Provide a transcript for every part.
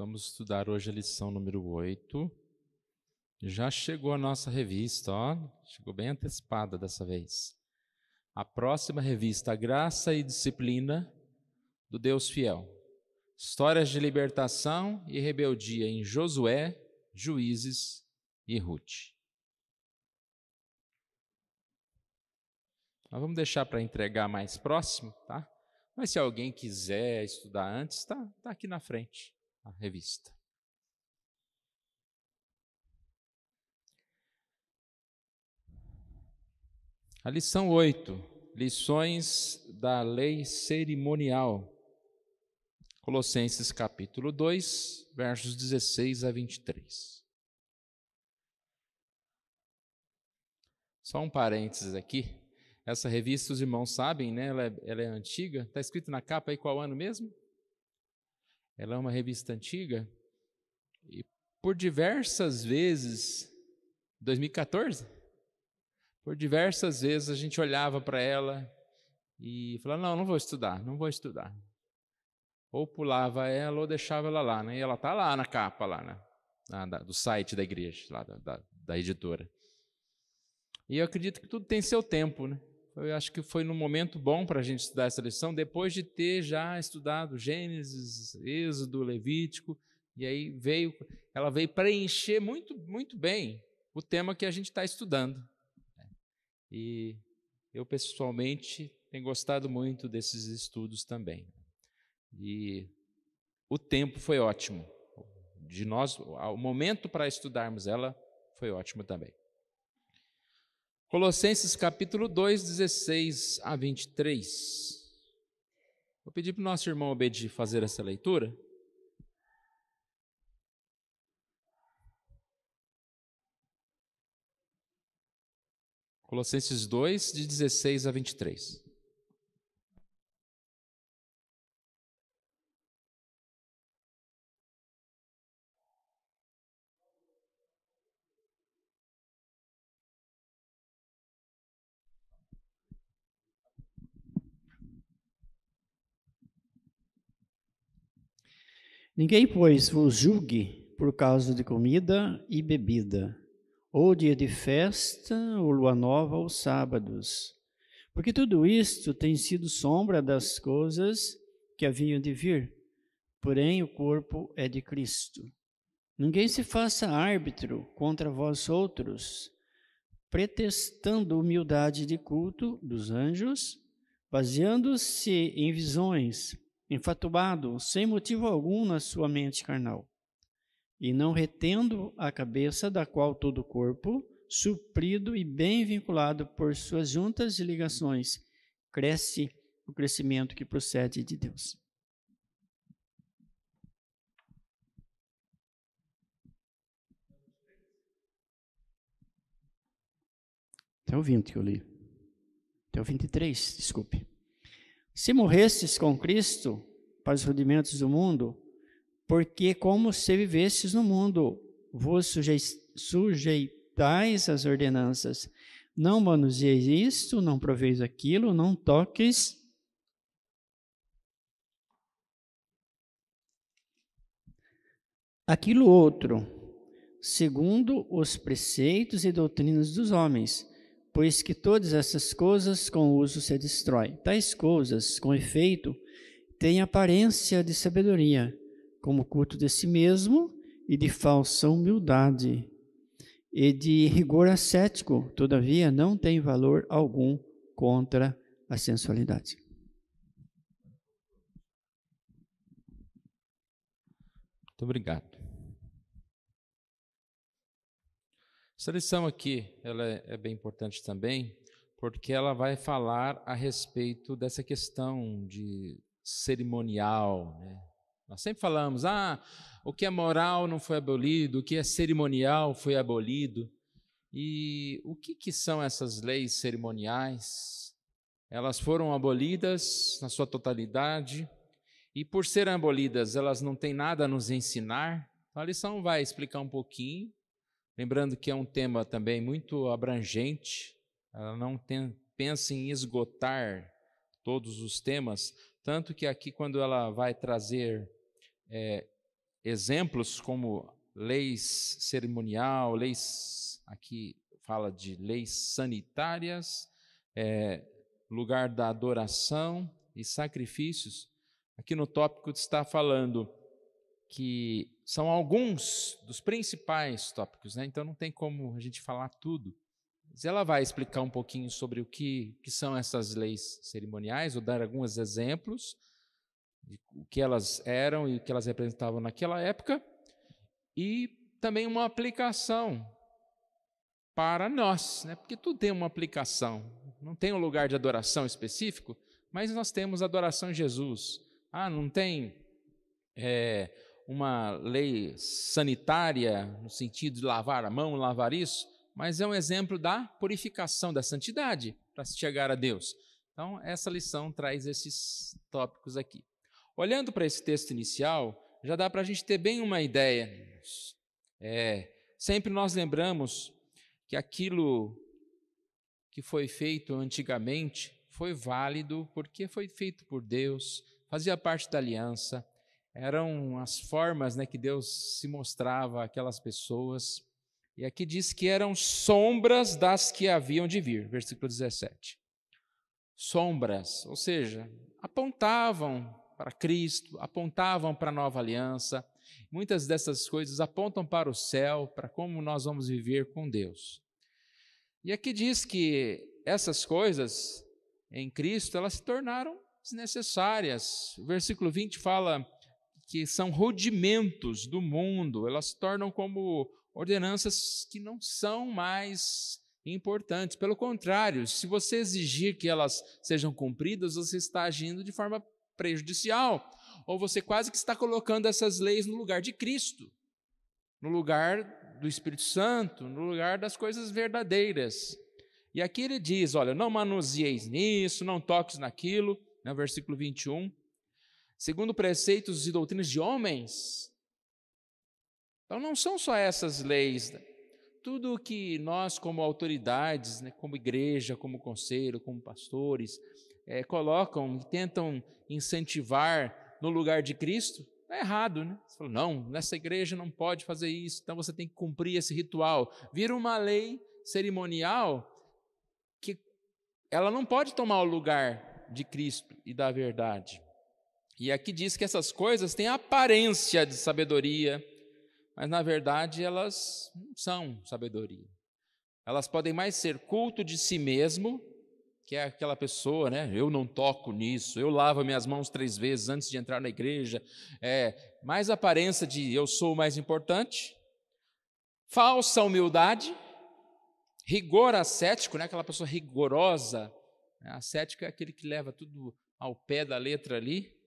Vamos estudar hoje a lição número 8. Já chegou a nossa revista, ó, chegou bem antecipada dessa vez. A próxima revista, A Graça e Disciplina do Deus Fiel. Histórias de libertação e rebeldia em Josué, Juízes e Ruth. Nós vamos deixar para entregar mais próximo, tá? Mas se alguém quiser estudar antes, está aqui na frente a revista. A lição 8, lições da lei cerimonial. Colossenses capítulo 2, versos 16 a 23. Só um parênteses aqui. Essa revista, os irmãos sabem, né? Ela é antiga. Está escrito na capa aí qual ano mesmo? Ela é uma revista antiga. E por diversas vezes, 2014? Por diversas vezes a gente olhava para ela e falava, não vou estudar. Ou pulava ela ou deixava ela lá, né? E ela está lá na capa, lá, né? Do site da igreja, lá da editora. E eu acredito que tudo tem seu tempo, né? Eu acho que foi num momento bom para a gente estudar essa lição, depois de ter já estudado Gênesis, Êxodo, Levítico, e aí ela veio preencher muito, muito bem o tema que a gente está estudando. E eu, pessoalmente, tenho gostado muito desses estudos também. E o tempo foi ótimo. O momento para estudarmos ela foi ótimo também. Colossenses capítulo 2, 16 a 23. Vou pedir para o nosso irmão Obedi fazer essa leitura. Colossenses 2, de 16 a 23. Ninguém, pois, vos julgue por causa de comida e bebida, ou dia de festa, ou lua nova, ou sábados, porque tudo isto tem sido sombra das coisas que haviam de vir, porém o corpo é de Cristo. Ninguém se faça árbitro contra vós outros, pretextando humildade de culto dos anjos, baseando-se em visões, enfatuado, sem motivo algum na sua mente carnal, e não retendo a cabeça, da qual todo o corpo, suprido e bem vinculado por suas juntas e ligações, cresce o crescimento que procede de Deus. Até o 20 que eu li. Até o 23, desculpe. Se morresses com Cristo para os rudimentos do mundo, porque como se vivesses no mundo, vos sujeitais às ordenanças, não manuseis isto, não proveis aquilo, não toques aquilo outro, segundo os preceitos e doutrinas dos homens, pois que todas essas coisas com o uso se destrói. Tais coisas, com efeito, têm aparência de sabedoria, como culto de si mesmo e de falsa humildade, e de rigor ascético, todavia não tem valor algum contra a sensualidade. Muito obrigado. Essa lição aqui, ela é bem importante também, porque ela vai falar a respeito dessa questão de cerimonial, né? Nós sempre falamos, o que é moral não foi abolido, o que é cerimonial foi abolido. E o que são essas leis cerimoniais? Elas foram abolidas na sua totalidade, e por serem abolidas, elas não têm nada a nos ensinar. Então, a lição vai explicar um pouquinho, lembrando que é um tema também muito abrangente, ela não pensa em esgotar todos os temas, tanto que aqui quando ela vai trazer exemplos como leis cerimonial, leis, aqui fala de leis sanitárias, lugar da adoração e sacrifícios. Aqui no tópico está falando que são alguns dos principais tópicos, né? Então não tem como a gente falar tudo. Mas ela vai explicar um pouquinho sobre o que são essas leis cerimoniais, ou dar alguns exemplos de o que elas eram e o que elas representavam naquela época, e também uma aplicação para nós, né? Porque tudo tem uma aplicação. Não tem um lugar de adoração específico, mas nós temos adoração em Jesus. Não tem uma lei sanitária no sentido de lavar a mão, lavar isso, mas é um exemplo da purificação, da santidade para se chegar a Deus. Então, essa lição traz esses tópicos aqui. Olhando para esse texto inicial, já dá para a gente ter bem uma ideia. Sempre nós lembramos que aquilo que foi feito antigamente foi válido porque foi feito por Deus, fazia parte da aliança, eram as formas, né, que Deus se mostrava àquelas pessoas. E aqui diz que eram sombras das que haviam de vir, versículo 17. Sombras, ou seja, apontavam para Cristo, apontavam para a nova aliança. Muitas dessas coisas apontam para o céu, para como nós vamos viver com Deus. E aqui diz que essas coisas em Cristo, elas se tornaram desnecessárias. O versículo 20 fala que são rudimentos do mundo, elas se tornam como ordenanças que não são mais importantes. Pelo contrário, se você exigir que elas sejam cumpridas, você está agindo de forma prejudicial, ou você quase que está colocando essas leis no lugar de Cristo, no lugar do Espírito Santo, no lugar das coisas verdadeiras. E aqui ele diz, olha, não manuseieis nisso, não toques naquilo, no versículo 21, segundo preceitos e doutrinas de homens. Então não são só essas leis, tudo o que nós como autoridades, né, como igreja, como conselho, como pastores, colocam e tentam incentivar no lugar de Cristo, é errado, né? Você fala, não, nessa igreja não pode fazer isso, então você tem que cumprir esse ritual. Vira uma lei cerimonial que ela não pode tomar o lugar de Cristo e da verdade. E aqui diz que essas coisas têm aparência de sabedoria, mas na verdade elas não são sabedoria. Elas podem mais ser culto de si mesmo, que é aquela pessoa, né? Eu não toco nisso, eu lavo minhas mãos 3 vezes antes de entrar na igreja. Mais aparência de eu sou o mais importante, falsa humildade, rigor ascético, né? Aquela pessoa rigorosa. Ascético é aquele que leva tudo ao pé da letra ali,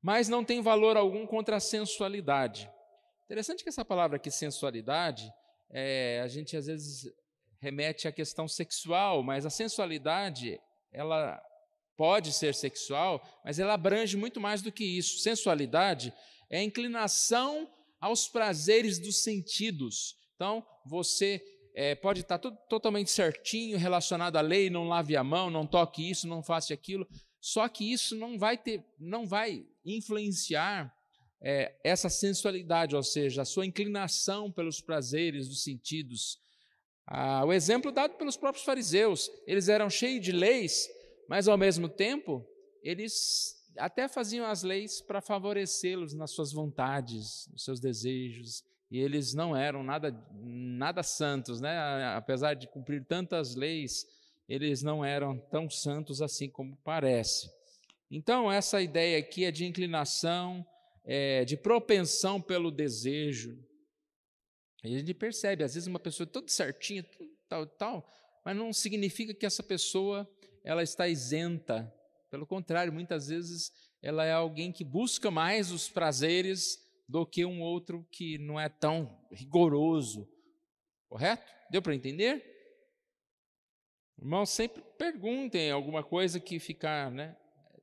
mas não tem valor algum contra a sensualidade. Interessante que essa palavra aqui, sensualidade, a gente às vezes remete à questão sexual, mas a sensualidade, ela pode ser sexual, mas ela abrange muito mais do que isso. Sensualidade é a inclinação aos prazeres dos sentidos. Então, você pode estar tudo totalmente certinho, relacionado à lei, não lave a mão, não toque isso, não faça aquilo, só que isso não vai influenciar essa sensualidade, ou seja, a sua inclinação pelos prazeres dos sentidos. O exemplo dado pelos próprios fariseus, eles eram cheios de leis, mas ao mesmo tempo, eles até faziam as leis para favorecê-los nas suas vontades, nos seus desejos, e eles não eram nada santos, né? Apesar de cumprir tantas leis, eles não eram tão santos assim como parece. Então, essa ideia aqui é de inclinação, de propensão pelo desejo. E a gente percebe, às vezes uma pessoa toda certinha, tal, mas não significa que essa pessoa ela está isenta. Pelo contrário, muitas vezes ela é alguém que busca mais os prazeres do que um outro que não é tão rigoroso. Correto? Deu para entender? Irmãos, sempre perguntem alguma coisa que ficar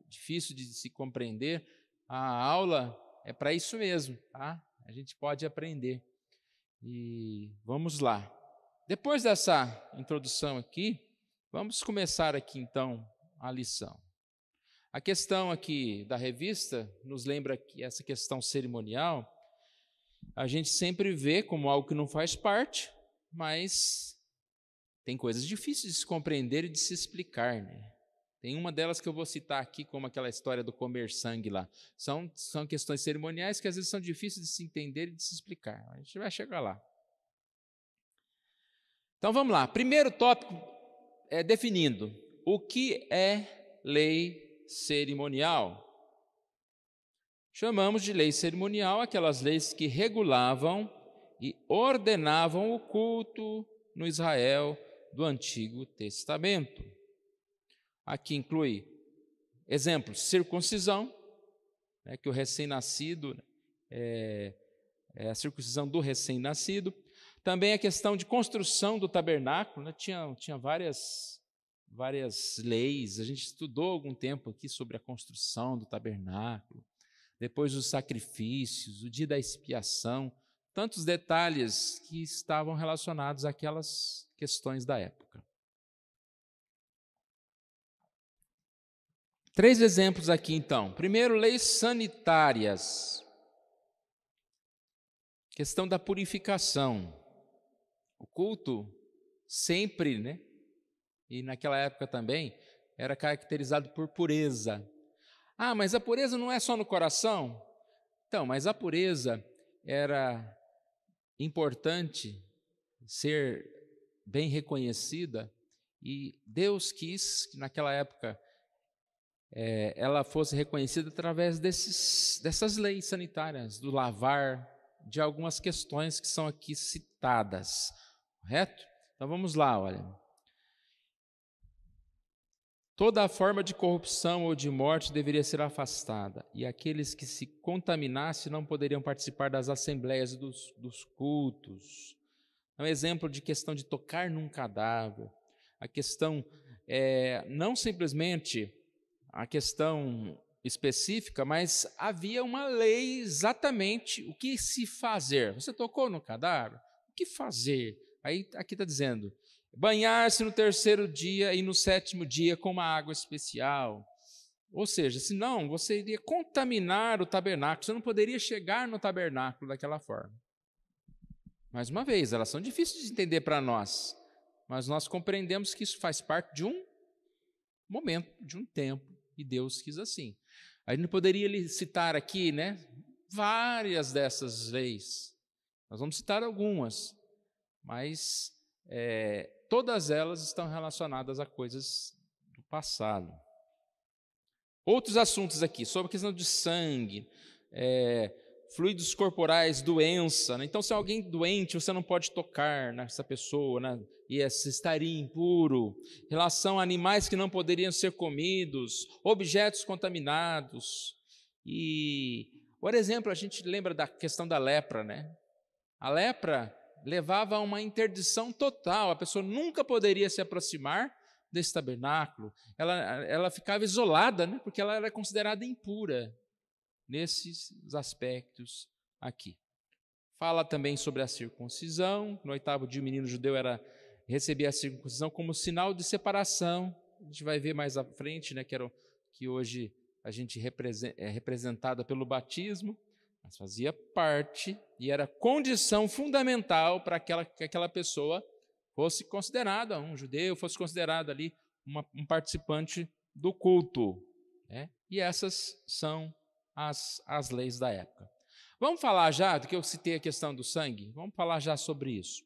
difícil de se compreender. A aula é para isso mesmo, tá? A gente pode aprender. E vamos lá. Depois dessa introdução aqui, vamos começar aqui então a lição. A questão aqui da revista nos lembra que essa questão cerimonial, a gente sempre vê como algo que não faz parte, mas tem coisas difíceis de se compreender e de se explicar, né? Tem uma delas que eu vou citar aqui, como aquela história do comer sangue lá. São questões cerimoniais que às vezes são difíceis de se entender e de se explicar. A gente vai chegar lá. Então vamos lá. Primeiro tópico é definindo o que é lei cerimonial. Chamamos de lei cerimonial aquelas leis que regulavam e ordenavam o culto no Israel do Antigo Testamento. Aqui inclui exemplos: circuncisão, que o recém-nascido, é a circuncisão do recém-nascido. Também a questão de construção do tabernáculo, tinha várias leis. A gente estudou algum tempo aqui sobre a construção do tabernáculo. Depois os sacrifícios, o dia da expiação, tantos detalhes que estavam relacionados àquelas questões da época. 3 exemplos aqui, então. Primeiro, leis sanitárias. Questão da purificação. O culto sempre, e naquela época também, era caracterizado por pureza. Ah, mas a pureza não é só no coração? Então, mas a pureza era importante ser bem reconhecida, e Deus quis que naquela época ela fosse reconhecida através dessas leis sanitárias, do lavar, de algumas questões que são aqui citadas, correto? Então vamos lá, olha. Toda a forma de corrupção ou de morte deveria ser afastada, e aqueles que se contaminassem não poderiam participar das assembleias dos cultos. É um exemplo de questão de tocar num cadáver. A questão não simplesmente a questão específica, mas havia uma lei exatamente o que se fazer. Você tocou no cadáver? O que fazer? Aí aqui está dizendo: banhar-se no 3º dia e no 7º dia com uma água especial. Ou seja, senão você iria contaminar o tabernáculo, você não poderia chegar no tabernáculo daquela forma. Mais uma vez, elas são difíceis de entender para nós, mas nós compreendemos que isso faz parte de um momento, de um tempo, e Deus quis assim. A gente poderia citar aqui, várias dessas leis. Nós vamos citar algumas, mas todas elas estão relacionadas a coisas do passado. Outros assuntos aqui, sobre a questão de sangue, fluidos corporais, doença. Então, se alguém doente, você não pode tocar nessa pessoa, e estaria impuro. Relação a animais que não poderiam ser comidos, objetos contaminados. E, por exemplo, a gente lembra da questão da lepra, A lepra levava a uma interdição total, a pessoa nunca poderia se aproximar desse tabernáculo, ela ficava isolada, porque ela era considerada impura nesses aspectos aqui. Fala também sobre a circuncisão. No 8º dia o menino judeu recebia a circuncisão como sinal de separação. A gente vai ver mais à frente, que hoje a gente é representada pelo batismo, mas fazia parte e era condição fundamental para que aquela pessoa fosse considerada um judeu, fosse considerado ali um participante do culto. E essas são as leis da época. Vamos falar já, do que eu citei a questão do sangue, vamos falar já sobre isso.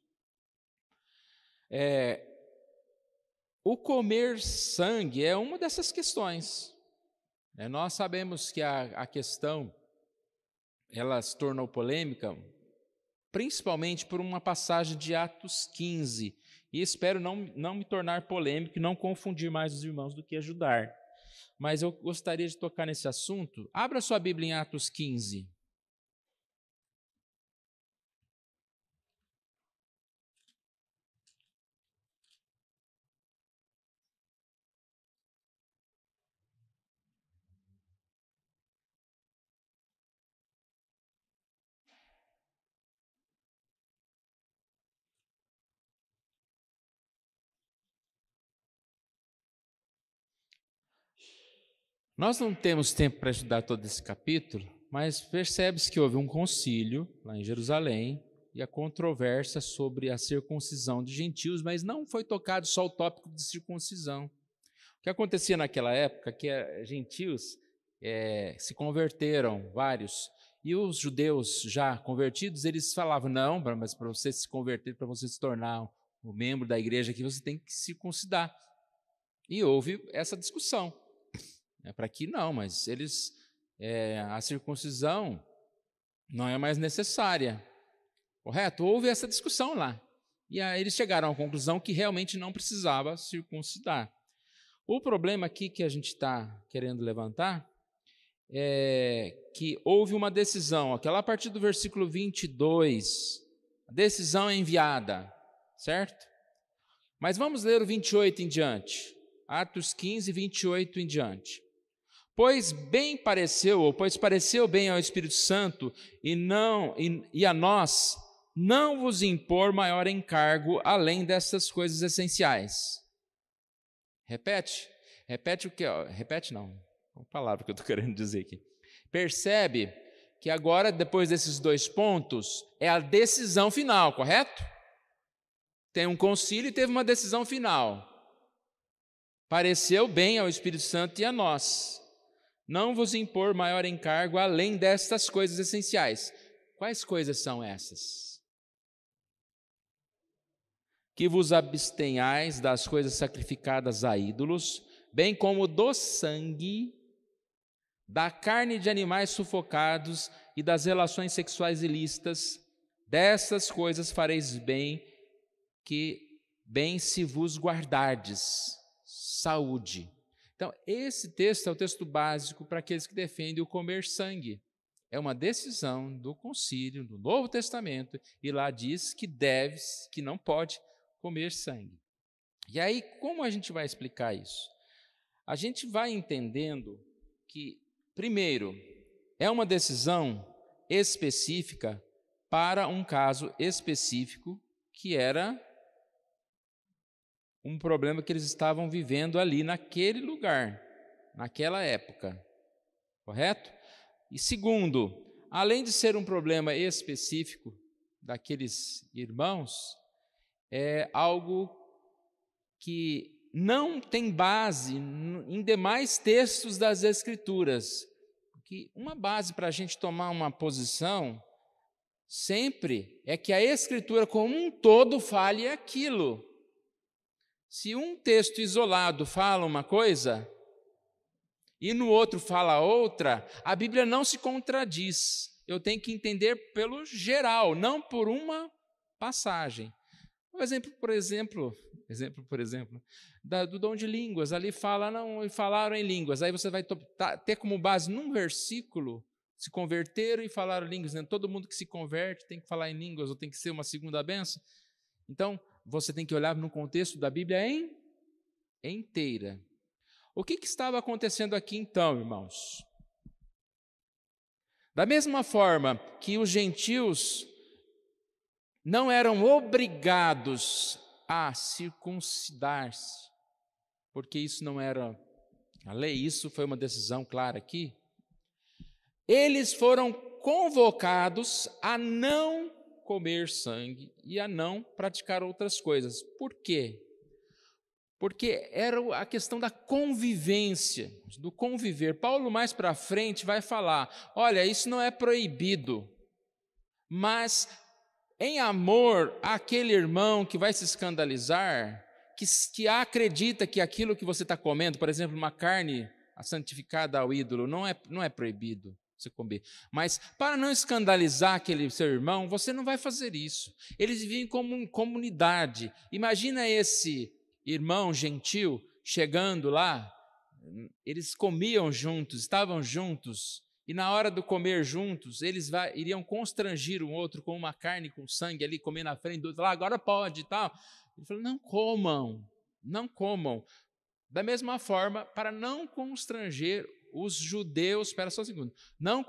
O comer sangue é uma dessas questões. Nós sabemos que a questão, ela se tornou polêmica, principalmente por uma passagem de Atos 15, e espero não me tornar polêmico e não confundir mais os irmãos do que ajudar. Mas eu gostaria de tocar nesse assunto. Abra sua Bíblia em Atos 15. Nós não temos tempo para estudar todo esse capítulo, Mas percebe-se que houve um concílio lá em Jerusalém e a controvérsia sobre a circuncisão de gentios, mas não foi tocado só o tópico de circuncisão. O que acontecia naquela época, que gentios se converteram, vários, e os judeus já convertidos, eles falavam, não, mas para você se converter, para você se tornar um membro da igreja aqui, você tem que circuncidar. E houve essa discussão. Para que não, mas a circuncisão não é mais necessária. Correto? Houve essa discussão lá. E aí eles chegaram à conclusão que realmente não precisava circuncidar. O problema aqui que a gente está querendo levantar é que houve uma decisão, lá a partir do versículo 22, a decisão é enviada, certo? Mas vamos ler o 28 em diante, Atos 15, 28 em diante. Pois pareceu bem ao Espírito Santo e a nós não vos impor maior encargo além dessas coisas essenciais. Repete o que? Repete não. Uma palavra que eu estou querendo dizer aqui. Percebe que agora, depois desses 2 pontos, é a decisão final, correto? Tem um concílio e teve uma decisão final. Pareceu bem ao Espírito Santo e a nós não vos impor maior encargo além destas coisas essenciais. Quais coisas são essas? Que vos abstenhais das coisas sacrificadas a ídolos, bem como do sangue, da carne de animais sufocados e das relações sexuais ilícitas. Dessas coisas fareis bem, que bem se vos guardardes. Saúde. Então, esse texto é o texto básico para aqueles que defendem o comer sangue. É uma decisão do concílio, do Novo Testamento, e lá diz que não pode comer sangue. E aí, como a gente vai explicar isso? A gente vai entendendo que, primeiro, é uma decisão específica para um caso específico, que era um problema que eles estavam vivendo ali naquele lugar, naquela época, correto? E segundo, além de ser um problema específico daqueles irmãos, é algo que não tem base em demais textos das Escrituras. Que uma base para a gente tomar uma posição sempre é que a Escritura como um todo fale aquilo. Se um texto isolado fala uma coisa e no outro fala outra, a Bíblia não se contradiz. Eu tenho que entender pelo geral, não por uma passagem. Por exemplo, do dom de línguas, ali fala, não, falaram em línguas, aí você vai ter como base num versículo, se converteram e falaram línguas, né? Todo mundo que se converte tem que falar em línguas, ou tem que ser uma segunda bênção. Então, você tem que olhar no contexto da Bíblia inteira. O que estava acontecendo aqui então, irmãos? Da mesma forma que os gentios não eram obrigados a circuncidar-se, porque isso não era a lei, isso foi uma decisão clara aqui, eles foram convocados a não comer sangue e a não praticar outras coisas. Por quê? Porque era a questão da convivência, do conviver. Paulo mais para frente vai falar, olha, isso não é proibido, mas em amor àquele irmão que vai se escandalizar, que acredita que aquilo que você está comendo, por exemplo, uma carne santificada ao ídolo, não é proibido você comer. Mas para não escandalizar aquele seu irmão, você não vai fazer isso. Eles viviam como em comunidade. Imagina esse irmão gentil chegando lá, eles comiam juntos, estavam juntos, e na hora do comer juntos, eles iriam constrangir um outro com uma carne com sangue ali, comer na frente do outro, lá, agora pode e tal. Ele falou, não comam. Da mesma forma, para não constranger os judeus, espera só um segundo, não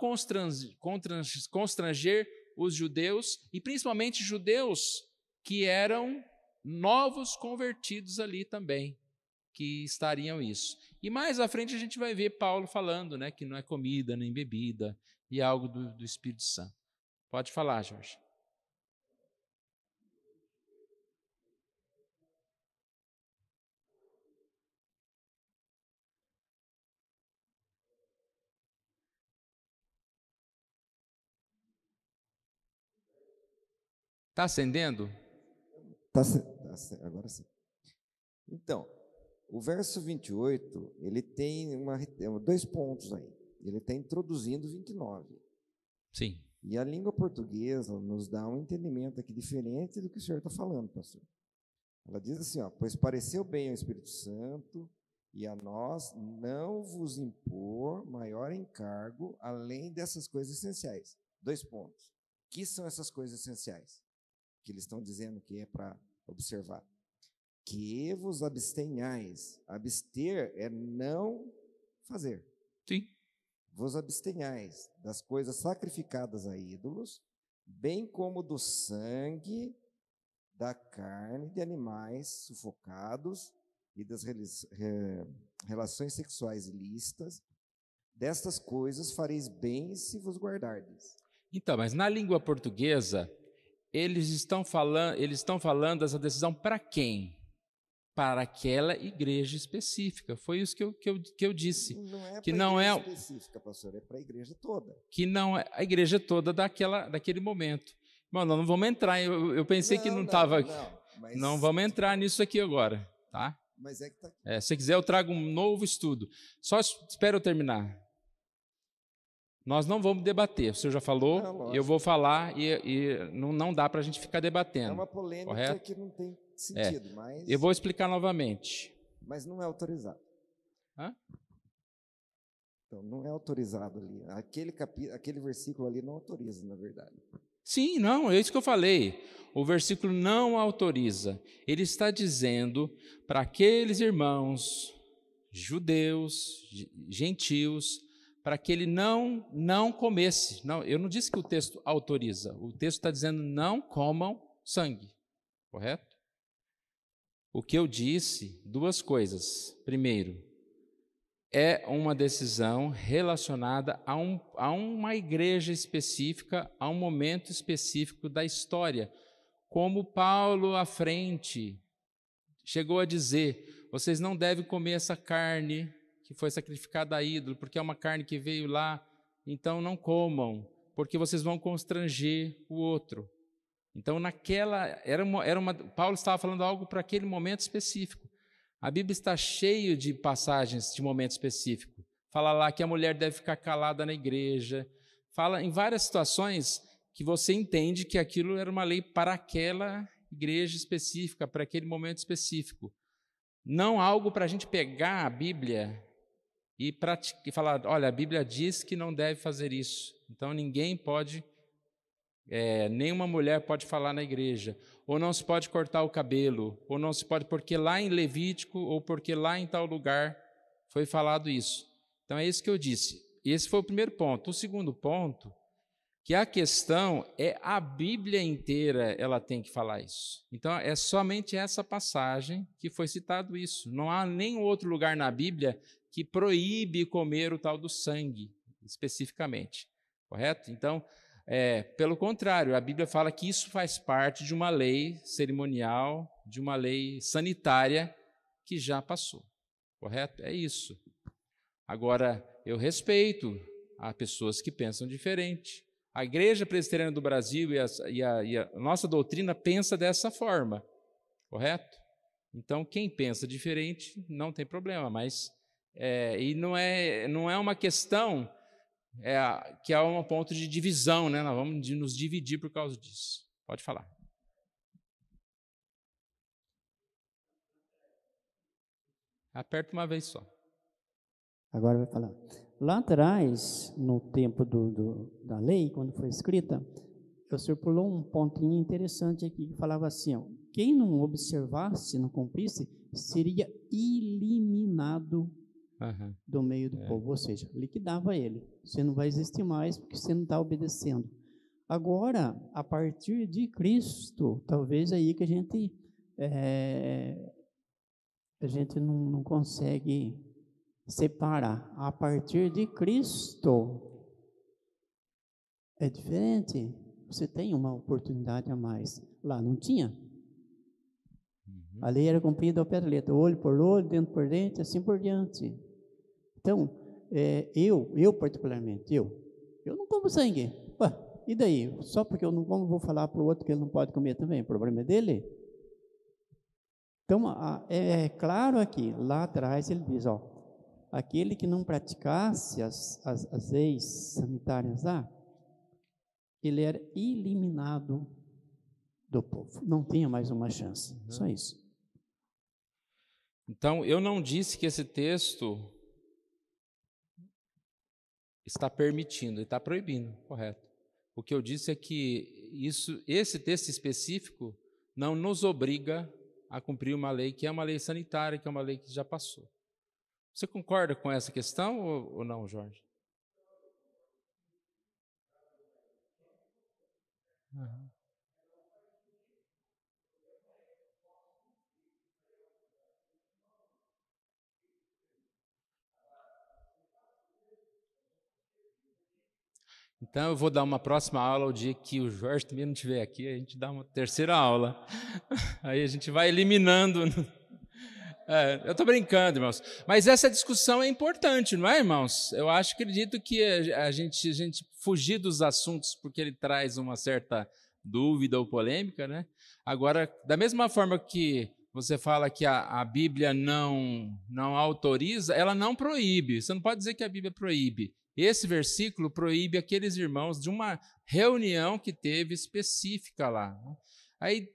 constranger os judeus, e principalmente judeus que eram novos convertidos ali também, que estariam isso. E mais à frente a gente vai ver Paulo falando, né, que não é comida nem bebida, e algo do Espírito Santo. Pode falar, Jorge. Está acendendo? Agora sim. Então, o verso 28, ele tem 2 pontos aí. Ele está introduzindo 29. Sim. E a língua portuguesa nos dá um entendimento aqui diferente do que o senhor está falando, pastor. Ela diz assim, pois pareceu bem ao Espírito Santo e a nós não vos impor maior encargo além dessas coisas essenciais. 2 pontos. Que são essas coisas essenciais? Que eles estão dizendo que é para observar. Que vos abstenhais. Abster é não fazer. Sim. Vos abstenhais das coisas sacrificadas a ídolos, bem como do sangue, da carne de animais sufocados e das relações sexuais ilícitas. Destas coisas fareis bem se vos guardardes. Então, mas na língua portuguesa, eles estão falando dessa decisão para quem? Para aquela igreja específica. Foi isso que eu disse. Não é que para não a é igreja específica, pastor, é para a igreja toda. Que não é a igreja toda daquele momento. Mano, nós não vamos entrar. Eu pensei que não estava. Não vamos entrar nisso aqui agora, tá? Mas é que está aqui. Se quiser, eu trago um novo estudo. Só espera eu terminar. Nós não vamos debater. O senhor já falou, eu vou falar e não dá para a gente ficar debatendo. É uma polêmica correto? Que não tem sentido, mas... Eu vou explicar novamente. Mas não é autorizado. Hã? Então, não é autorizado ali. Aquele versículo ali não autoriza, na verdade. Sim, não, é isso que eu falei. O versículo não autoriza. Ele está dizendo para aqueles irmãos judeus, gentios, para que ele não comesse. Não, eu não disse que o texto autoriza. O texto está dizendo não comam sangue. Correto? O que eu disse, 2 coisas. Primeiro, é uma decisão relacionada a uma igreja específica, a um momento específico da história. Como Paulo, à frente, chegou a dizer, vocês não devem comer essa carne que foi sacrificada a ídolo, porque é uma carne que veio lá, então não comam, porque vocês vão constranger o outro. Então, Paulo estava falando algo para aquele momento específico. A Bíblia está cheia de passagens de momento específico. Fala lá que a mulher deve ficar calada na igreja. Fala em várias situações que você entende que aquilo era uma lei para aquela igreja específica, para aquele momento específico. Não algo para a gente pegar a Bíblia e falar, olha, a Bíblia diz que não deve fazer isso. Então ninguém pode, nenhuma mulher pode falar na igreja. Ou não se pode cortar o cabelo, ou não se pode, porque lá em Levítico, ou porque lá em tal lugar foi falado isso. Então é isso que eu disse. E esse foi o primeiro ponto. O segundo ponto, que a questão é a Bíblia inteira, ela tem que falar isso. Então é somente essa passagem que foi citado isso. Não há nenhum outro lugar na Bíblia que proíbe comer o tal do sangue, especificamente. Correto? Então, pelo contrário, a Bíblia fala que isso faz parte de uma lei cerimonial, de uma lei sanitária que já passou. Correto? É isso. Agora, eu respeito as pessoas que pensam diferente. A Igreja Presbiteriana do Brasil e a nossa doutrina pensa dessa forma. Correto? Então, quem pensa diferente não tem problema, mas e não é uma questão que é um ponto de divisão, né? Nós vamos nos dividir por causa disso. Pode falar. Aperta uma vez só. Agora vai falar. Lá atrás, no tempo da lei, quando foi escrita, o senhor pulou um pontinho interessante aqui, que falava assim, ó, quem não observasse, não cumprisse, seria eliminado do meio do povo, ou seja, liquidava ele. Você não vai existir mais porque você não está obedecendo. Agora, a partir de Cristo, talvez aí que a gente não consegue separar. A partir de Cristo, é diferente. Você tem uma oportunidade a mais. Lá não tinha. A lei era cumprida ao pé da letra, olho por olho, dente por dente, assim por diante. Então, eu particularmente, eu não como sangue. Ué, e daí? Só porque eu não como, vou falar para o outro que ele não pode comer também. O problema é dele? Então, é claro aqui, lá atrás ele diz, aquele que não praticasse as leis sanitárias lá, ele era eliminado do povo. Não tinha mais uma chance. Só isso. Então, eu não disse que esse texto está permitindo, ele está proibindo, correto. O que eu disse é que esse texto específico não nos obriga a cumprir uma lei que é uma lei sanitária, que é uma lei que já passou. Você concorda com essa questão ou não, Jorge? Uhum. Então, eu vou dar uma próxima aula o dia que o Jorge também não estiver aqui, a gente dá uma terceira aula. Aí a gente vai eliminando. Eu estou brincando, irmãos. Mas essa discussão é importante, não é, irmãos? Eu acredito que a gente fugir dos assuntos porque ele traz uma certa dúvida ou polêmica, né? Agora, da mesma forma que você fala que a Bíblia não autoriza, ela não proíbe. Você não pode dizer que a Bíblia proíbe. Esse versículo proíbe aqueles irmãos de uma reunião que teve específica lá. Aí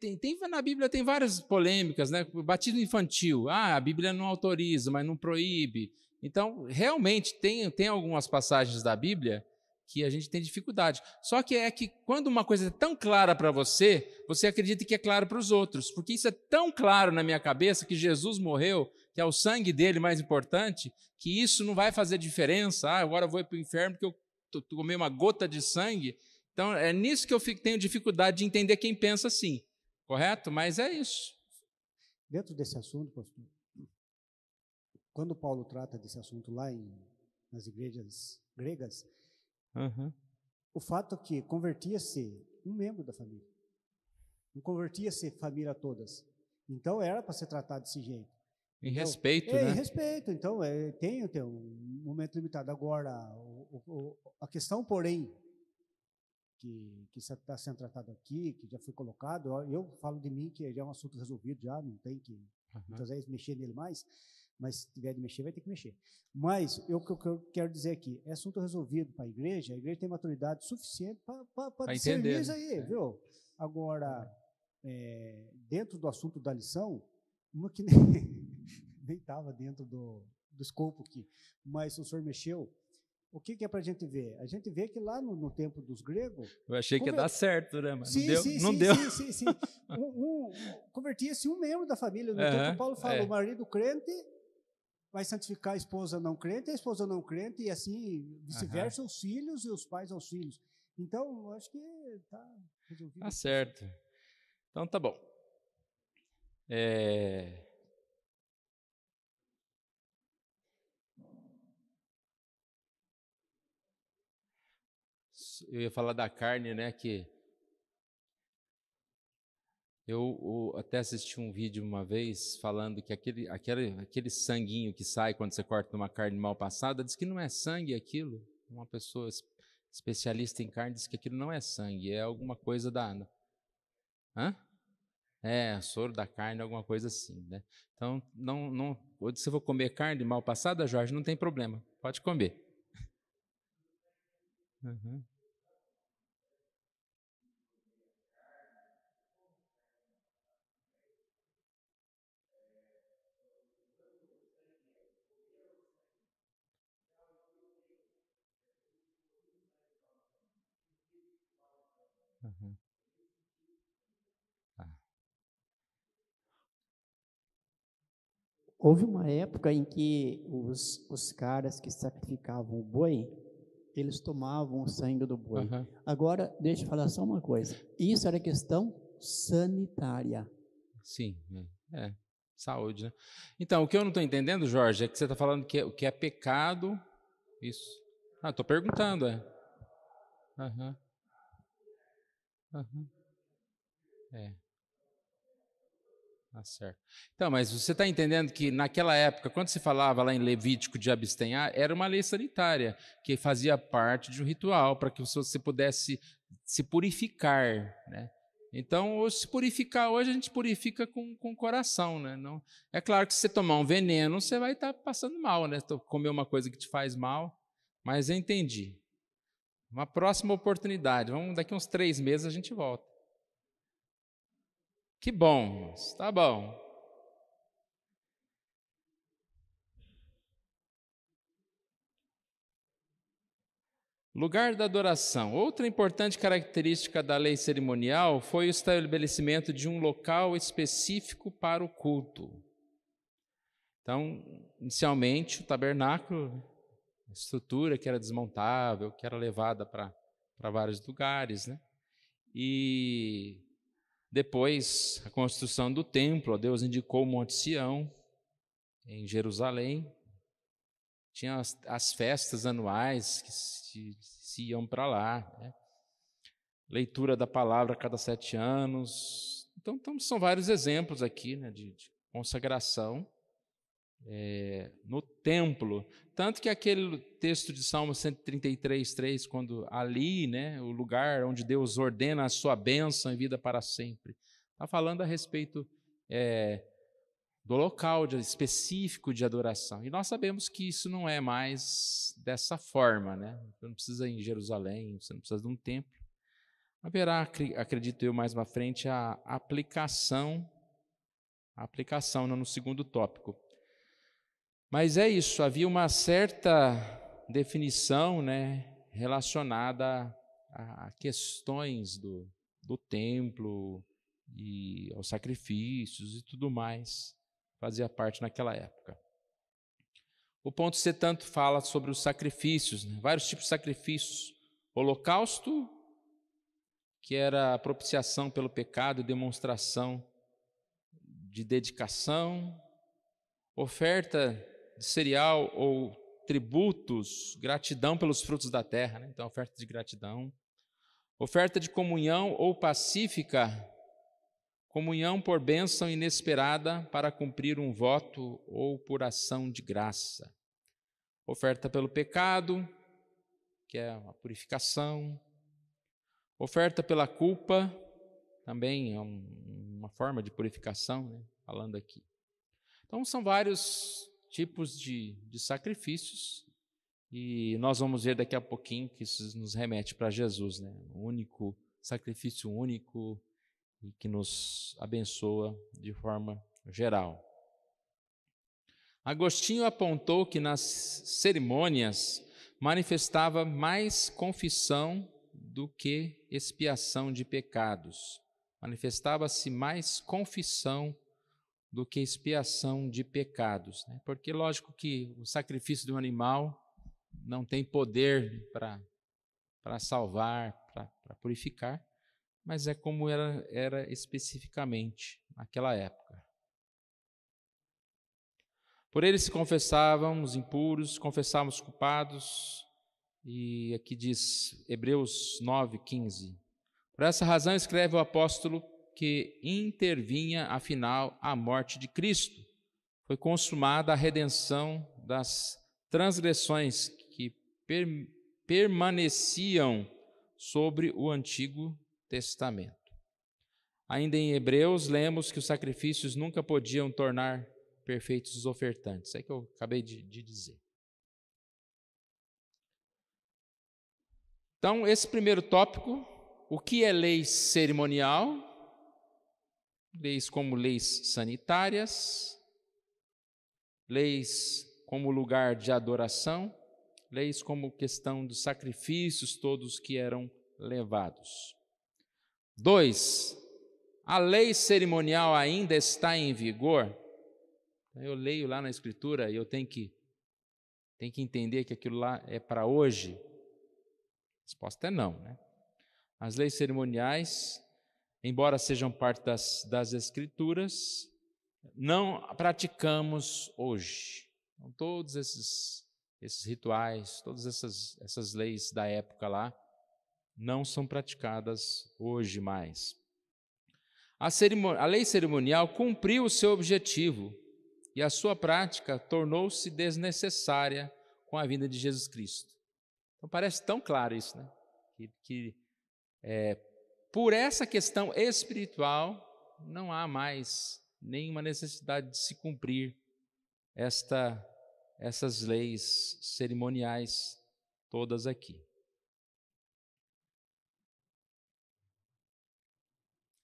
na Bíblia tem várias polêmicas, né? Batismo infantil, a Bíblia não autoriza, mas não proíbe. Então, realmente, tem algumas passagens da Bíblia que a gente tem dificuldade. Só que quando uma coisa é tão clara para você, você acredita que é claro para os outros, porque isso é tão claro na minha cabeça que Jesus morreu, que é o sangue dele mais importante, que isso não vai fazer diferença. Agora eu vou para o inferno porque eu tomei uma gota de sangue. Então, é nisso que eu tenho dificuldade de entender quem pensa assim, correto? Mas é isso. Dentro desse assunto, pastor, quando Paulo trata desse assunto lá nas igrejas gregas, o fato é que convertia-se um membro da família, não convertia-se família todas. Então, era para ser tratado desse jeito. Em respeito, né? Em respeito. Então, tem um momento limitado. Agora, a questão, porém, que está sendo tratado aqui, que já foi colocado, eu falo de mim que já é um assunto resolvido, já não tem que, muitas vezes, mexer nele mais, mas se tiver de mexer, vai ter que mexer. Mas, o que eu quero dizer aqui, é assunto resolvido para a igreja tem maturidade suficiente para discernir isso aí, viu? Agora, dentro do assunto da lição, uma que nem estava dentro do escopo aqui, mas o senhor mexeu. O que é para a gente ver? A gente vê que lá no tempo dos gregos... Eu achei que ia dar certo, né? Mas não deu. Sim. Convertia-se um membro da família. No tempo, Paulo fala, o marido crente vai santificar a esposa não crente, a esposa não crente, e assim, vice-versa, os filhos e os pais aos filhos. Então, acho que está resolvido. Tá certo. Então, tá bom. Eu ia falar da carne, né, que eu até assisti um vídeo uma vez falando que aquele sanguinho que sai quando você corta uma carne mal passada, diz que não é sangue aquilo. Uma pessoa especialista em carne diz que aquilo não é sangue, é alguma coisa soro da carne, alguma coisa assim, né? Então, se eu vou comer carne mal passada, Jorge, não tem problema, pode comer. Houve uma época em que os caras que sacrificavam o boi, eles tomavam o sangue do boi. Agora, deixa eu falar só uma coisa. Isso era questão sanitária. Sim, saúde, né? Então, o que eu não estou entendendo, Jorge, é que você está falando que o que é pecado... Isso. Estou perguntando, Uhum. Tá certo. Então, mas você está entendendo que naquela época, quando se falava lá em Levítico de abstenhar, era uma lei sanitária, que fazia parte de um ritual para que você pudesse se purificar, né? Então, se purificar hoje, a gente purifica com o coração, né? Não, é claro que se você tomar um veneno, você vai estar passando mal, né? Comer uma coisa que te faz mal, mas eu entendi. Uma próxima oportunidade, daqui uns 3 meses a gente volta. Que bom, tá bom. Lugar da adoração. Outra importante característica da lei cerimonial foi o estabelecimento de um local específico para o culto. Então, inicialmente, o tabernáculo, a estrutura que era desmontável, que era levada para vários lugares, né? E depois, a construção do templo, Deus indicou o Monte Sião, em Jerusalém. Tinha as festas anuais que se iam para lá, né? Leitura da palavra a cada 7 anos. Então são vários exemplos aqui, né, de consagração no templo. Tanto que aquele texto de Salmo 133:3, quando ali, né, o lugar onde Deus ordena a sua bênção e vida para sempre, está falando a respeito do local específico de adoração. E nós sabemos que isso não é mais dessa forma, né? Você não precisa ir em Jerusalém, você não precisa de um templo. Haverá, acredito eu, mais uma frente, a aplicação no segundo tópico. Mas é isso, havia uma certa definição, né, relacionada a questões do templo e aos sacrifícios e tudo mais. Fazia parte naquela época. O ponto C tanto fala sobre os sacrifícios, né? Vários tipos de sacrifícios. Holocausto, que era a propiciação pelo pecado e demonstração de dedicação. Oferta de cereal ou tributos, gratidão pelos frutos da terra, né? Então, oferta de gratidão. Oferta de comunhão ou pacífica, comunhão por bênção inesperada para cumprir um voto ou por ação de graça. Oferta pelo pecado, que é uma purificação. Oferta pela culpa, também é uma forma de purificação, né? Falando aqui. Então, são vários tipos de sacrifícios e nós vamos ver daqui a pouquinho que isso nos remete para Jesus, né? Um único sacrifício único, e que nos abençoa de forma geral. Agostinho apontou que nas cerimônias manifestava mais confissão do que expiação de pecados. Manifestava-se mais confissão do que expiação de pecados, né? Porque lógico que o sacrifício de um animal não tem poder para salvar, para purificar, mas é como era especificamente naquela época. Por ele se confessavam os impuros, confessavam os culpados, e aqui diz Hebreus 9:15. Por essa razão escreve o apóstolo que intervinha, afinal, a morte de Cristo. Foi consumada a redenção das transgressões que permaneciam sobre o Antigo Testamento. Ainda em Hebreus, lemos que os sacrifícios nunca podiam tornar perfeitos os ofertantes. É que eu acabei de dizer. Então, esse primeiro tópico, o que é lei cerimonial? Leis como leis sanitárias, leis como lugar de adoração, leis como questão dos sacrifícios todos que eram levados. 2. A lei cerimonial ainda está em vigor? Eu leio lá na Escritura e eu tenho que entender que aquilo lá é para hoje? A resposta é não, né? As leis cerimoniais, embora sejam parte das Escrituras, não praticamos hoje. Então, todos esses rituais, todas essas leis da época lá, não são praticadas hoje mais. A lei cerimonial cumpriu o seu objetivo e a sua prática tornou-se desnecessária com a vinda de Jesus Cristo. Então parece tão claro isso, né? Que por essa questão espiritual não há mais nenhuma necessidade de se cumprir essas leis cerimoniais todas aqui.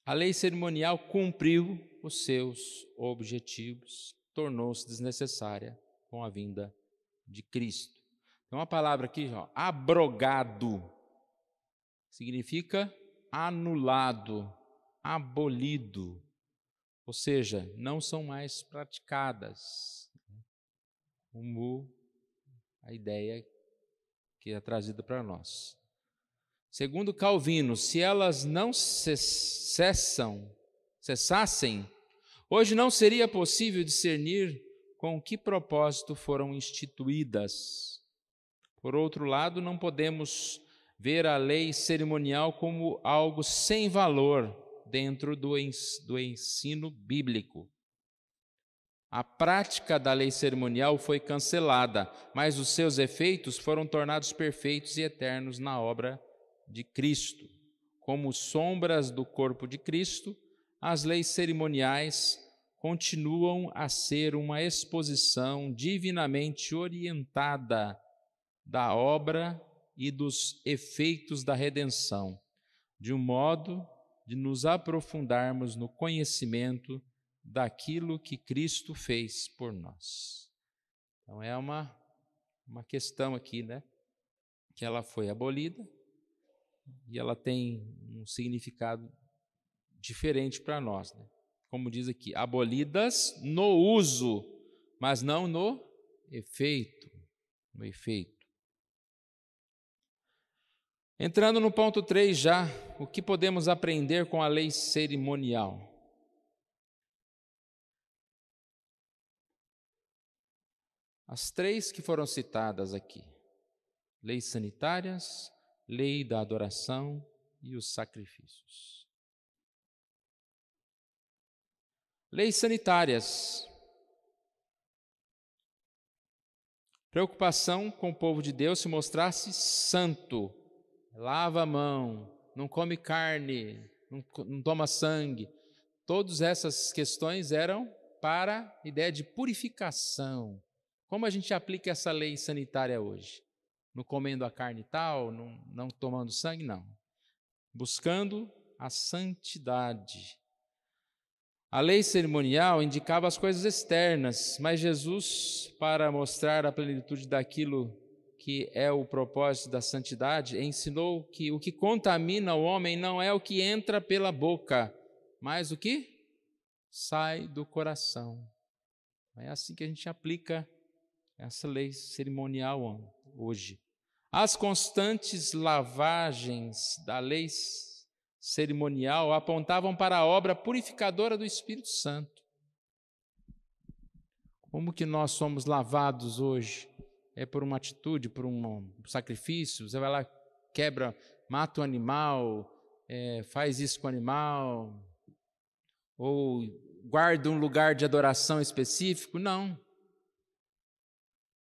A lei cerimonial cumpriu os seus objetivos, tornou-se desnecessária com a vinda de Cristo. Tem uma palavra aqui, ó, abrogado, significa anulado, abolido, ou seja, não são mais praticadas, como a ideia que é trazida para nós. Segundo Calvino, se elas não cessassem, hoje não seria possível discernir com que propósito foram instituídas. Por outro lado, não podemos ver a lei cerimonial como algo sem valor dentro do ensino bíblico. A prática da lei cerimonial foi cancelada, mas os seus efeitos foram tornados perfeitos e eternos na obra de Cristo. Como sombras do corpo de Cristo, as leis cerimoniais continuam a ser uma exposição divinamente orientada da obra e dos efeitos da redenção, de um modo de nos aprofundarmos no conhecimento daquilo que Cristo fez por nós. Então é uma questão aqui, né? Que ela foi abolida e ela tem um significado diferente para nós, né? Como diz aqui, abolidas no uso, mas não no efeito. No efeito. Entrando no ponto 3 já, o que podemos aprender com a lei cerimonial? As três que foram citadas aqui: leis sanitárias, lei da adoração e os sacrifícios. Leis sanitárias. Preocupação com o povo de Deus se mostrasse santo. Lava a mão, não come carne, não toma sangue. Todas essas questões eram para a ideia de purificação. Como a gente aplica essa lei sanitária hoje? Não comendo a carne tal, não tomando sangue, não. Buscando a santidade. A lei cerimonial indicava as coisas externas, mas Jesus, para mostrar a plenitude daquilo que é o propósito da santidade, ensinou que o que contamina o homem não é o que entra pela boca, mas o que sai do coração. É assim que a gente aplica essa lei cerimonial hoje. As constantes lavagens da lei cerimonial apontavam para a obra purificadora do Espírito Santo. Como que nós somos lavados hoje? É por uma atitude, por um sacrifício? Você vai lá, quebra, mata o animal, faz isso com o animal, ou guarda um lugar de adoração específico? Não.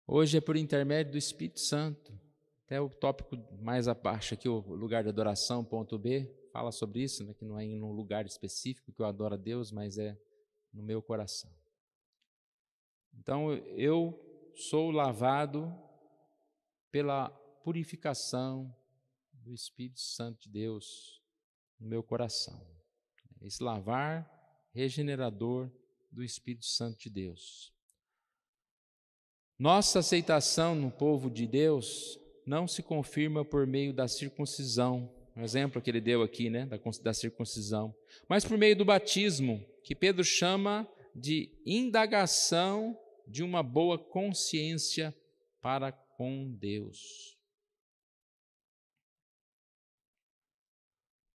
Hoje é por intermédio do Espírito Santo. Até o tópico mais abaixo aqui, o lugar de adoração, ponto B, fala sobre isso, né, que não é em um lugar específico que eu adoro a Deus, mas é no meu coração. Então, eu sou lavado pela purificação do Espírito Santo de Deus no meu coração. Esse lavar regenerador do Espírito Santo de Deus. Nossa aceitação no povo de Deus não se confirma por meio da circuncisão, um exemplo que ele deu aqui, né, da circuncisão, mas por meio do batismo, que Pedro chama de indagação de uma boa consciência para com Deus.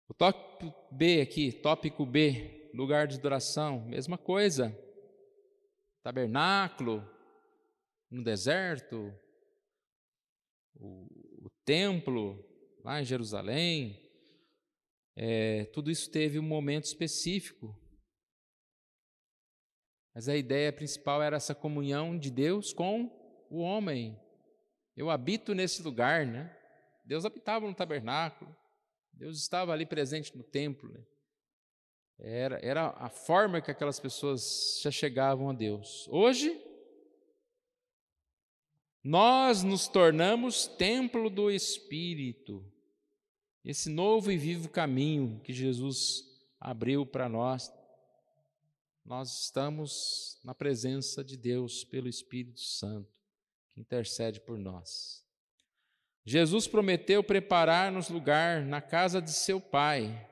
O tópico B aqui, tópico B, lugar de adoração, mesma coisa. Tabernáculo, no deserto, o templo, lá em Jerusalém. Tudo isso teve um momento específico. Mas a ideia principal era essa comunhão de Deus com o homem. Eu habito nesse lugar, né? Deus habitava no tabernáculo. Deus estava ali presente no templo, né? Era a forma que aquelas pessoas já chegavam a Deus. Hoje, nós nos tornamos templo do Espírito. Esse novo e vivo caminho que Jesus abriu para nós. Nós estamos na presença de Deus pelo Espírito Santo, que intercede por nós. Jesus prometeu preparar-nos lugar na casa de seu Pai,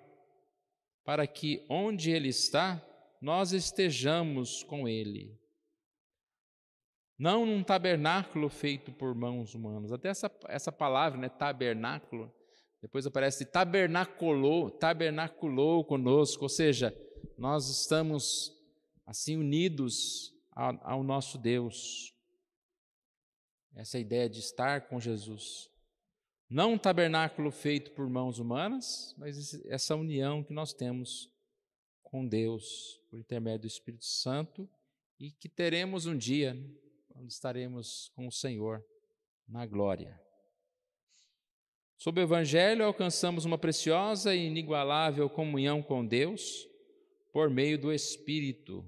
para que onde Ele está, nós estejamos com Ele. Não num tabernáculo feito por mãos humanas. Até essa palavra, né, tabernáculo, depois aparece tabernaculou conosco, ou seja, nós estamos assim unidos ao nosso Deus. Essa ideia de estar com Jesus. Não um tabernáculo feito por mãos humanas, mas essa união que nós temos com Deus, por intermédio do Espírito Santo, e que teremos um dia, quando estaremos com o Senhor na glória. Sob o Evangelho, alcançamos uma preciosa e inigualável comunhão com Deus por meio do Espírito.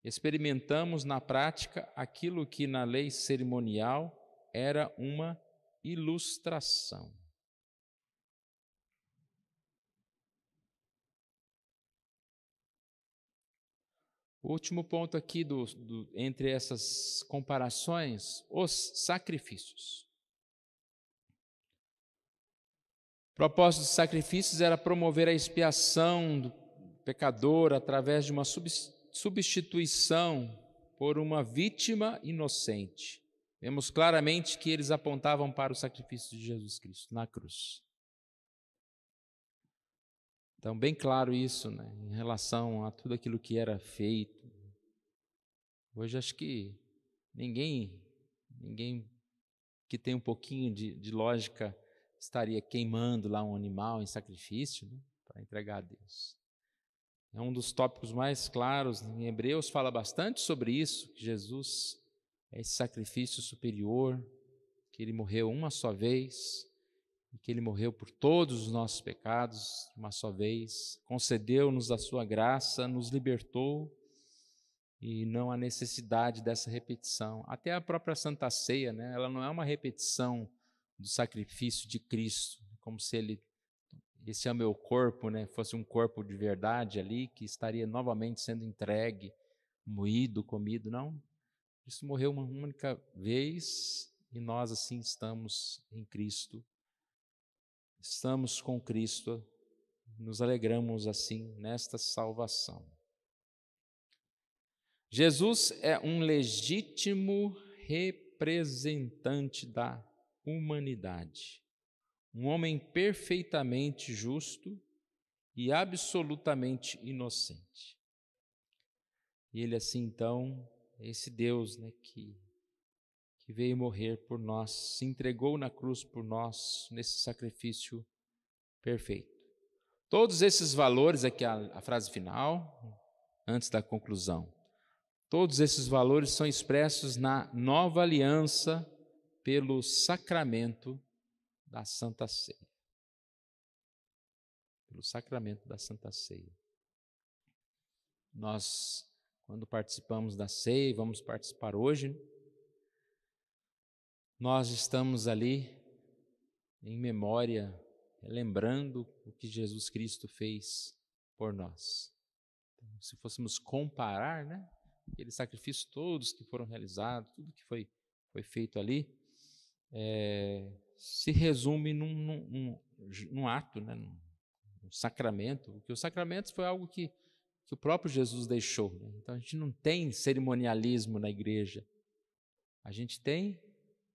Experimentamos na prática aquilo que na lei cerimonial era uma ilustração. O último ponto aqui entre essas comparações, os sacrifícios. O propósito dos sacrifícios era promover a expiação do pecador através de uma substituição por uma vítima inocente. Vemos claramente que eles apontavam para o sacrifício de Jesus Cristo na cruz. Então, bem claro isso, né, em relação a tudo aquilo que era feito. Hoje acho que ninguém que tem um pouquinho de lógica estaria queimando lá um animal em sacrifício, né, para entregar a Deus. É um dos tópicos mais claros, em Hebreus fala bastante sobre isso, que Jesus é esse sacrifício superior, que Ele morreu uma só vez, e que Ele morreu por todos os nossos pecados uma só vez, concedeu-nos a sua graça, nos libertou, e não há necessidade dessa repetição. Até a própria Santa Ceia, né, ela não é uma repetição do sacrifício de Cristo, como se esse é o meu corpo, né, fosse um corpo de verdade ali, que estaria novamente sendo entregue, moído, comido. Não, Cristo morreu uma única vez e nós assim estamos em Cristo. Estamos com Cristo, nos alegramos assim nesta salvação. Jesus é um legítimo representante da humanidade. Um homem perfeitamente justo e absolutamente inocente. E Ele assim, então, é esse Deus, né, que veio morrer por nós, se entregou na cruz por nós, nesse sacrifício perfeito. Todos esses valores, aqui a frase final, antes da conclusão, todos esses valores são expressos na nova aliança pelo sacramento da Santa Ceia. Pelo sacramento da Santa Ceia. Nós, quando participamos da ceia, e vamos participar hoje, nós estamos ali em memória, lembrando o que Jesus Cristo fez por nós. Então, se fôssemos comparar, né, aqueles sacrifícios todos que foram realizados, tudo que foi feito ali, se resume num ato, né, num sacramento, porque o sacramento foi algo que o próprio Jesus deixou. Né? Então a gente não tem cerimonialismo na igreja, a gente tem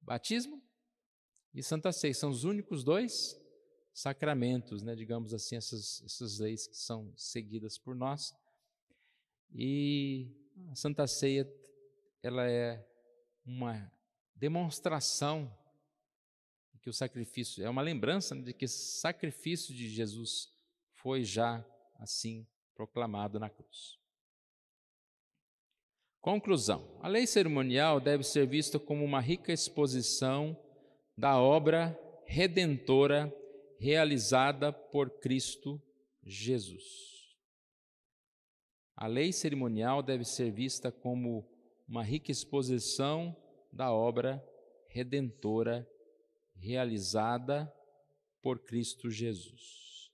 batismo e Santa Ceia, são os únicos dois sacramentos, né, digamos assim, essas leis que são seguidas por nós. E a Santa Ceia, ela é uma demonstração que o sacrifício é uma lembrança de que esse sacrifício de Jesus foi já assim proclamado na cruz. Conclusão: a lei cerimonial deve ser vista como uma rica exposição da obra redentora realizada por Cristo Jesus. A lei cerimonial deve ser vista como uma rica exposição da obra redentora realizada por Cristo Jesus.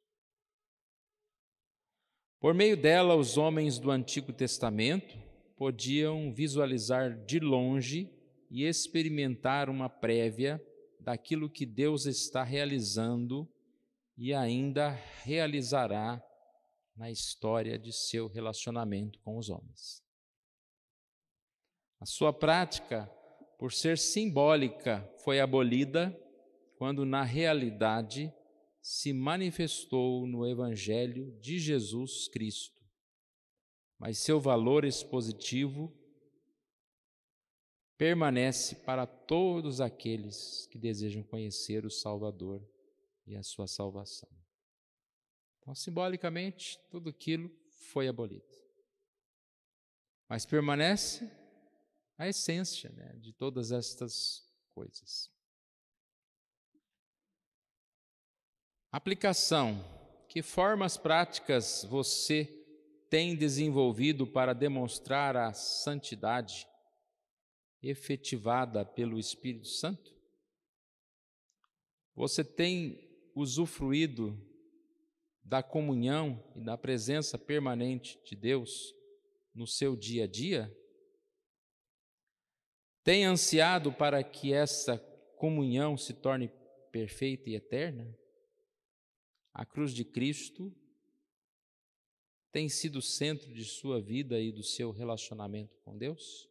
Por meio dela, os homens do Antigo Testamento podiam visualizar de longe e experimentar uma prévia daquilo que Deus está realizando e ainda realizará na história de seu relacionamento com os homens. A sua prática, por ser simbólica, foi abolida quando na realidade se manifestou no Evangelho de Jesus Cristo. Mas seu valor expositivo permanece para todos aqueles que desejam conhecer o Salvador e a sua salvação. Então, simbolicamente, tudo aquilo foi abolido. Mas permanece a essência, né, de todas estas coisas. Aplicação: que formas práticas você tem desenvolvido para demonstrar a santidade efetivada pelo Espírito Santo? Você tem usufruído da comunhão e da presença permanente de Deus no seu dia a dia? Tem ansiado para que essa comunhão se torne perfeita e eterna? A cruz de Cristo tem sido o centro de sua vida e do seu relacionamento com Deus?